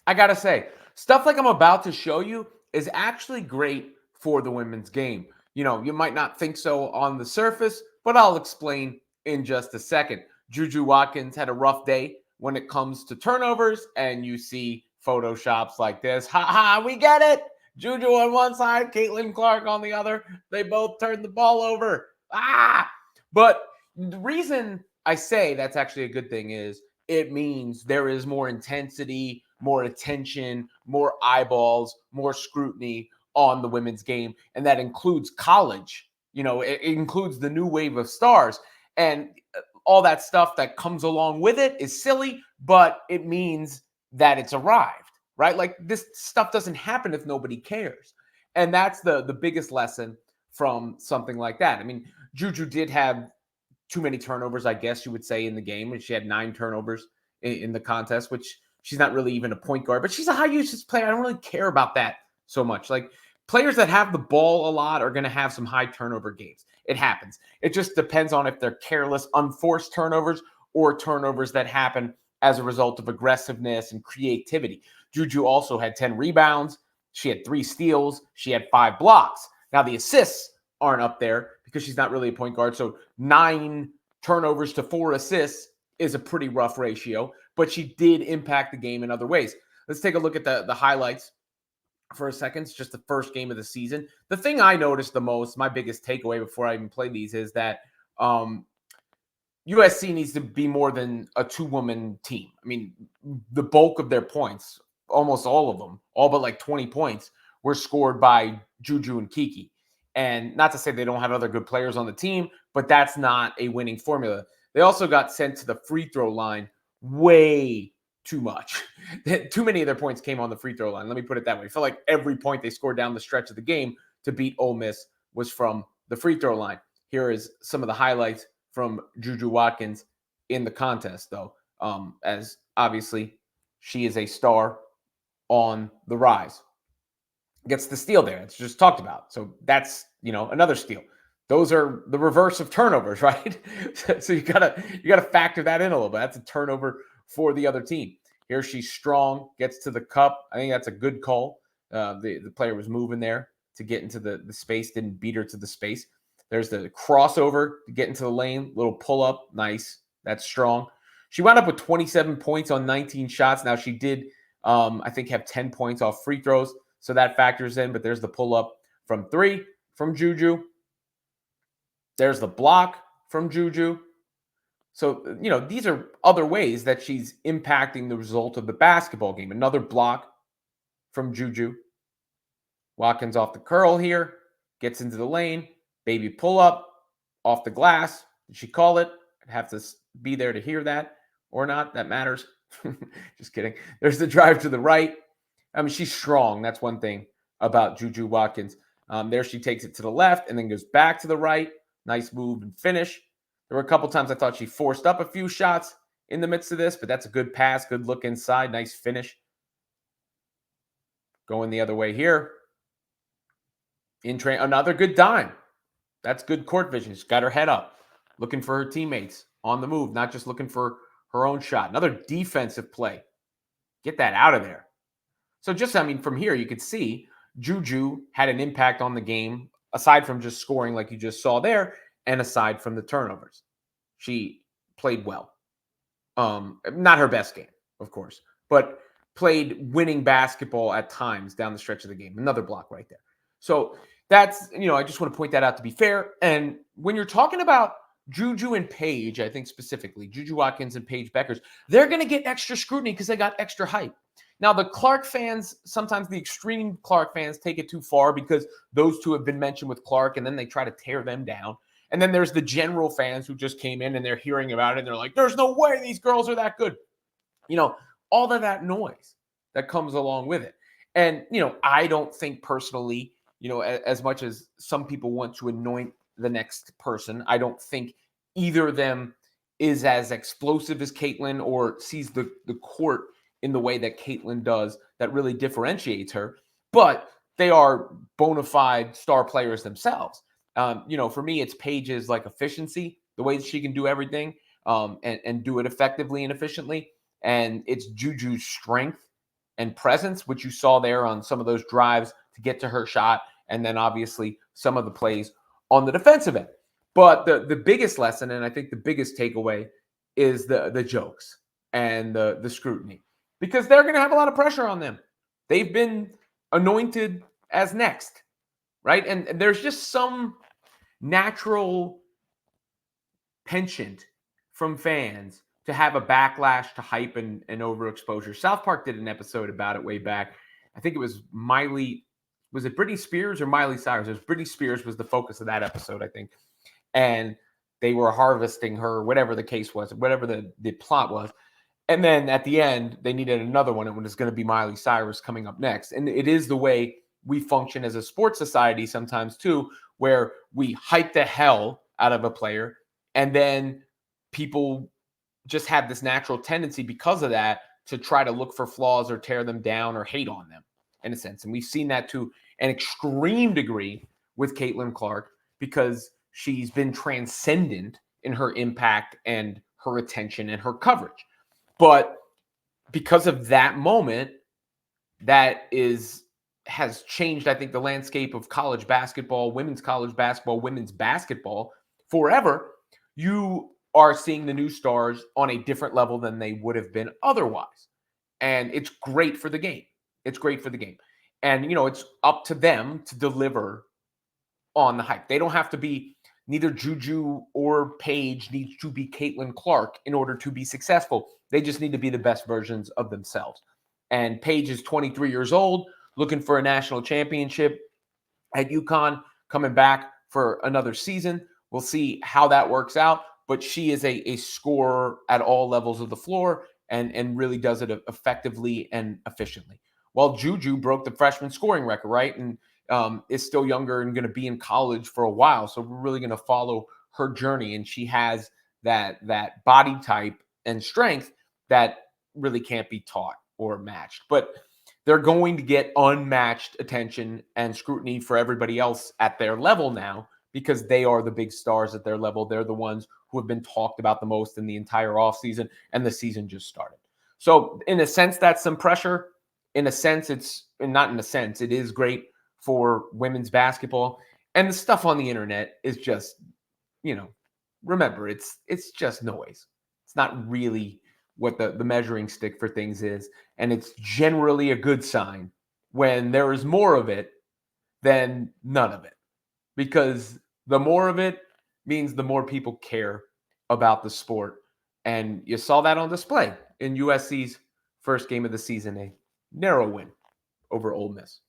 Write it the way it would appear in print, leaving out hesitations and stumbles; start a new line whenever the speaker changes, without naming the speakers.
I gotta say, stuff like I'm about to show you is actually great for the women's game. You might not think so on the surface, but I'll explain in just a second. JuJu Watkins had a rough day when it comes to turnovers, and you see photoshops like this. Ha ha, we get it. JuJu on one side, Caitlin Clark on the other. They both turned the ball over. Ah! But the reason I say that's actually a good thing is it means there is more intensity, more attention, more eyeballs, more scrutiny on the women's game. And that includes college. It includes the new wave of stars. And all that stuff that comes along with it is silly, but it means that it's arrived, right? Like this stuff doesn't happen if nobody cares. And that's the biggest lesson from something like that. I mean, JuJu did have too many turnovers, I guess you would say, in the game. And she had 9 turnovers in the contest, which she's not really even a point guard, but she's a high usage player. I don't really care about that so much. Like players that have the ball a lot are going to have some high turnover games. It happens. It just depends on if they're careless, unforced turnovers or turnovers that happen as a result of aggressiveness and creativity. JuJu also had 10 rebounds. She had 3 steals. She had 5 blocks. Now the assists aren't up there because she's not really a point guard. So 9 turnovers to 4 assists is a pretty rough ratio, but she did impact the game in other ways. Let's take a look at the highlights for a second. It's just the first game of the season. The thing I noticed the most, my biggest takeaway before I even play these, is that USC needs to be more than a 2-woman team. I mean, the bulk of their points, almost all of them, all but like 20 points, were scored by JuJu and Kiki. And not to say they don't have other good players on the team, but that's not a winning formula. They also got sent to the free throw line way too much. Too many of their points came on the free throw line. Let me put it that way. I felt like every point they scored down the stretch of the game to beat Ole Miss was from the free throw line. Here is some of the highlights from JuJu Watkins in the contest, though, as obviously she is a star on the rise. Gets the steal there. It's just talked about. So that's, another steal. Those are the reverse of turnovers, right? So you gotta factor that in a little bit. That's a turnover for the other team. Here she's strong, gets to the cup. I think that's a good call. The player was moving there to get into the space, didn't beat her to the space. There's the crossover to get into the lane, little pull up, nice. That's strong. She wound up with 27 points on 19 shots. Now she did, I think, have 10 points off free throws, so that factors in. But there's the pull up from 3 from JuJu. There's the block from JuJu. So, these are other ways that she's impacting the result of the basketball game. Another block from JuJu. Watkins off the curl here, gets into the lane, baby pull up off the glass. Did she call it? I'd have to be there to hear that or not. That matters. Just kidding. There's the drive to the right. I mean, she's strong. That's one thing about JuJu Watkins. There she takes it to the left and then goes back to the right. Nice move and finish. There were a couple times I thought she forced up a few shots in the midst of this, but that's a good pass, good look inside, nice finish. Going the other way here. Another good dime. That's good court vision. She's got her head up, looking for her teammates on the move, not just looking for her own shot. Another defensive play. Get that out of there. So from here, you could see JuJu had an impact on the game, aside from just scoring like you just saw there, and aside from the turnovers. She played well. Not her best game, of course, but played winning basketball at times down the stretch of the game. Another block right there. So that's, I just want to point that out to be fair. And when you're talking about JuJu and Paige, I think specifically, JuJu Watkins and Paige Beckers, they're going to get extra scrutiny because they got extra hype. Now, the Clark fans, sometimes the extreme Clark fans take it too far because those two have been mentioned with Clark, and then they try to tear them down. And then there's the general fans who just came in and they're hearing about it, and they're like, there's no way these girls are that good. All of that noise that comes along with it. And, I don't think personally, as much as some people want to anoint the next person, I don't think either of them is as explosive as Caitlin or sees the court in the way that Caitlin does that really differentiates her. But they are bona fide star players themselves. For me, it's Paige's efficiency, the way that she can do everything and do it effectively and efficiently. And it's JuJu's strength and presence, which you saw there on some of those drives to get to her shot, and then obviously some of the plays on the defensive end. But the biggest lesson, and I think the biggest takeaway, is the jokes and the scrutiny, because they're going to have a lot of pressure on them. They've been anointed as next, right? And there's just some natural penchant from fans to have a backlash to hype and overexposure. South Park did an episode about it way back. I think it was was it Britney Spears or Miley Cyrus? It was Britney Spears was the focus of that episode, I think. And they were harvesting her, whatever the case was, whatever the plot was. And then at the end, they needed another one. And it was going to be Miley Cyrus coming up next. And it is the way we function as a sports society sometimes too, where we hype the hell out of a player. And then people just have this natural tendency because of that to try to look for flaws or tear them down or hate on them in a sense. And we've seen that to an extreme degree with Caitlin Clark because she's been transcendent in her impact and her attention and her coverage. But because of that moment, that has changed, I think, the landscape of college basketball, women's basketball forever. You are seeing the new stars on a different level than they would have been otherwise. And it's great for the game. It's great for the game. And, it's up to them to deliver on the hype. They don't have to be, neither JuJu or Paige needs to be Caitlin Clark in order to be successful. They just need to be the best versions of themselves. And Paige is 23 years old, looking for a national championship at UConn, coming back for another season. We'll see how that works out. But she is a scorer at all levels of the floor and really does it effectively and efficiently. While JuJu broke the freshman scoring record, right? And is still younger and going to be in college for a while. So we're really going to follow her journey. And she has that body type and strength that really can't be taught or matched. But they're going to get unmatched attention and scrutiny for everybody else at their level now because they are the big stars at their level. They're the ones who have been talked about the most in the entire offseason, and the season just started. So in a sense, that's some pressure. In a sense, it is great for women's basketball. And the stuff on the internet is just, remember, it's just noise. It's not really what the measuring stick for things is. And it's generally a good sign when there is more of it than none of it. Because the more of it means the more people care about the sport. And you saw that on display in USC's first game of the season, a narrow win over Ole Miss.